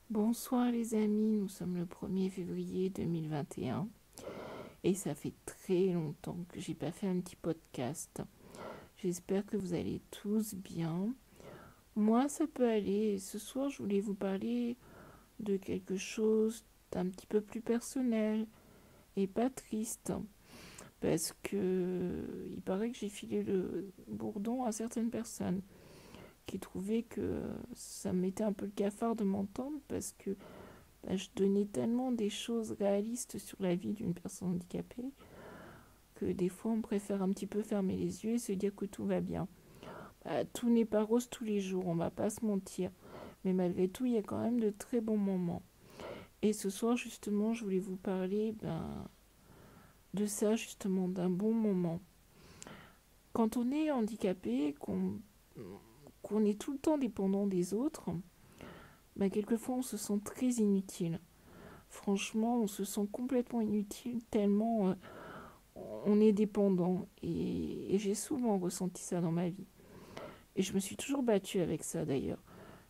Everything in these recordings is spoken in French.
Bonsoir les amis, nous sommes le 1er février 2021 et ça fait très longtemps que j'ai pas fait un petit podcast. J'espère que vous allez tous bien. Moi ça peut aller. Ce soir je voulais vous parler de quelque chose d'un petit peu plus personnel et pas triste parce que il paraît que j'ai filé le bourdon à certaines personnes qui trouvaient que ça me mettait un peu le cafard de m'entendre parce que je donnais tellement des choses réalistes sur la vie d'une personne handicapée que des fois on préfère un petit peu fermer les yeux et se dire que tout va bien. Tout n'est pas rose tous les jours, on va pas se mentir. Mais malgré tout, il y a quand même de très bons moments. Et ce soir, justement, je voulais vous parler de ça, justement, d'un bon moment. Quand on est handicapé, qu'on est tout le temps dépendant des autres, quelquefois on se sent très inutile. Franchement, on se sent complètement inutile tellement on est dépendant. Et j'ai souvent ressenti ça dans ma vie. Et je me suis toujours battue avec ça d'ailleurs.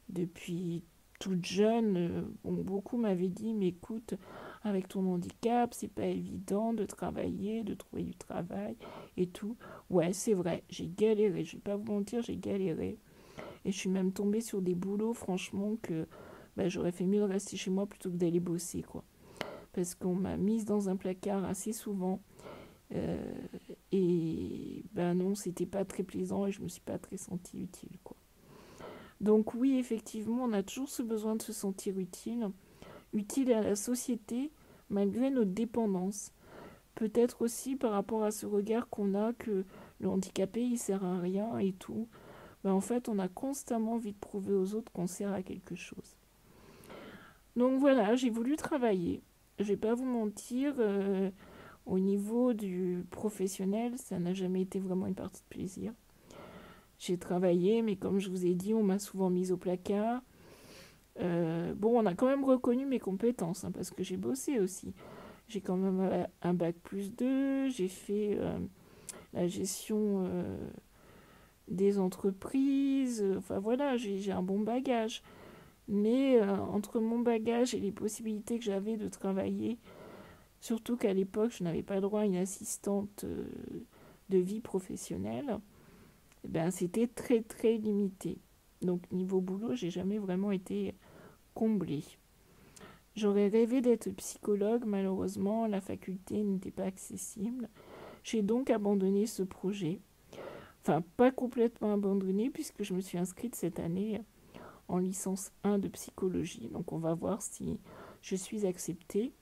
Depuis toute jeune, beaucoup m'avaient dit, mais écoute, avec ton handicap, c'est pas évident de travailler, de trouver du travail et tout. Ouais, c'est vrai, j'ai galéré, je vais pas vous mentir, j'ai galéré. Et je suis même tombée sur des boulots, franchement, que j'aurais fait mieux de rester chez moi plutôt que d'aller bosser, quoi. Parce qu'on m'a mise dans un placard assez souvent. Euh, et non, c'était pas très plaisant et je me suis pas très sentie utile, quoi. Donc oui, effectivement, on a toujours ce besoin de se sentir utile, utile à la société malgré notre dépendance. Peut-être aussi par rapport à ce regard qu'on a que le handicapé il sert à rien et tout. En fait, on a constamment envie de prouver aux autres qu'on sert à quelque chose. Donc voilà, j'ai voulu travailler. Je vais pas vous mentir, au niveau du professionnel, ça n'a jamais été vraiment une partie de plaisir. J'ai travaillé, mais comme je vous ai dit, on m'a souvent mise au placard. On a quand même reconnu mes compétences, hein, parce que j'ai bossé aussi. J'ai quand même un bac plus 2, j'ai fait la gestion des entreprises. Enfin voilà, j'ai un bon bagage. Mais entre mon bagage et les possibilités que j'avais de travailler, surtout qu'à l'époque, je n'avais pas droit à une assistante de vie professionnelle, c'était très très limité. Donc niveau boulot, j'ai jamais vraiment été comblée. J'aurais rêvé d'être psychologue, malheureusement, la faculté n'était pas accessible. J'ai donc abandonné ce projet. Enfin, pas complètement abandonné, puisque je me suis inscrite cette année en licence 1 de psychologie. Donc on va voir si je suis acceptée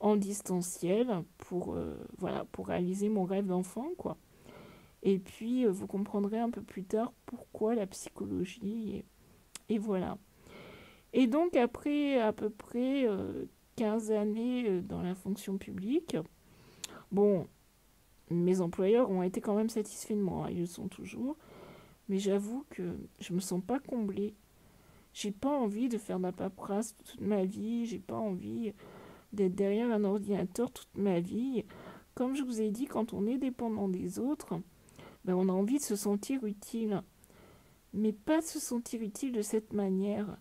en distanciel pour réaliser mon rêve d'enfant, quoi. Et puis, vous comprendrez un peu plus tard pourquoi la psychologie. Et voilà. Et donc, après à peu près 15 années dans la fonction publique, bon, mes employeurs ont été quand même satisfaits de moi, hein, ils le sont toujours, mais j'avoue que je me sens pas comblée. J'ai pas envie de faire de la paperasse toute ma vie, j'ai pas envie d'être derrière un ordinateur toute ma vie. Comme je vous ai dit, quand on est dépendant des autres, on a envie de se sentir utile. Mais pas de se sentir utile de cette manière.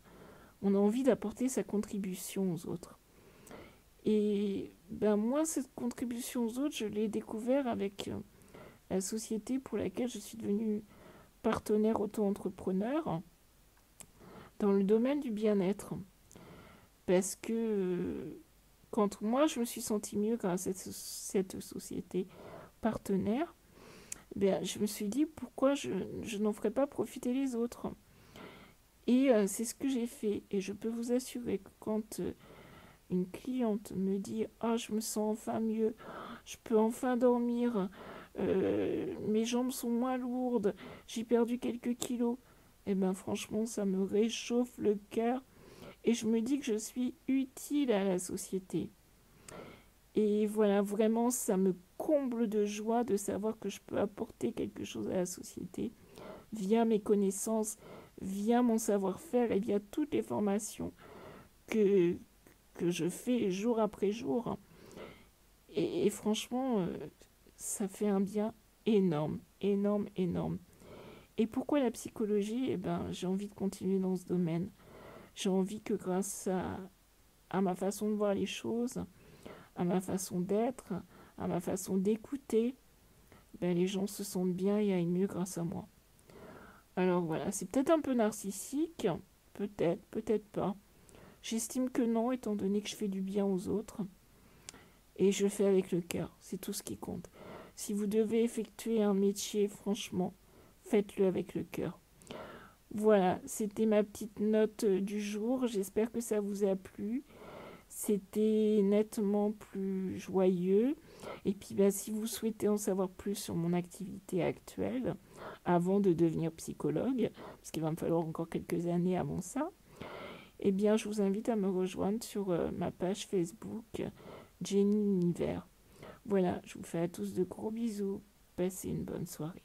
On a envie d'apporter sa contribution aux autres. Et moi, cette contribution aux autres, je l'ai découvert avec la société pour laquelle je suis devenue partenaire auto-entrepreneur dans le domaine du bien-être. Parce que quand moi, je me suis sentie mieux grâce à cette société partenaire, je me suis dit pourquoi je n'en ferais pas profiter les autres. Et c'est ce que j'ai fait. Et je peux vous assurer que quand une cliente me dit ah, je me sens enfin mieux, je peux enfin dormir, mes jambes sont moins lourdes, j'ai perdu quelques kilos, franchement, ça me réchauffe le cœur. Et je me dis que je suis utile à la société. Et voilà, vraiment, ça me comble de joie de savoir que je peux apporter quelque chose à la société via mes connaissances, via mon savoir-faire et via toutes les formations que, que je fais jour après jour. Et franchement, ça fait un bien énorme, énorme, énorme. Et pourquoi la psychologie? J'ai envie de continuer dans ce domaine. J'ai envie que grâce à ma façon de voir les choses, à ma façon d'être, à ma façon d'écouter, ben, les gens se sentent bien et aillent mieux grâce à moi. Alors voilà, c'est peut-être un peu narcissique, peut-être, peut-être pas. J'estime que non, étant donné que je fais du bien aux autres. Et je le fais avec le cœur, c'est tout ce qui compte. Si vous devez effectuer un métier, franchement, faites-le avec le cœur. Voilà, c'était ma petite note du jour. J'espère que ça vous a plu. C'était nettement plus joyeux. Et puis, bah, si vous souhaitez en savoir plus sur mon activité actuelle, avant de devenir psychologue, parce qu'il va me falloir encore quelques années avant ça, eh bien, je vous invite à me rejoindre sur ma page Facebook Jenny Univers. Voilà, je vous fais à tous de gros bisous. Passez une bonne soirée.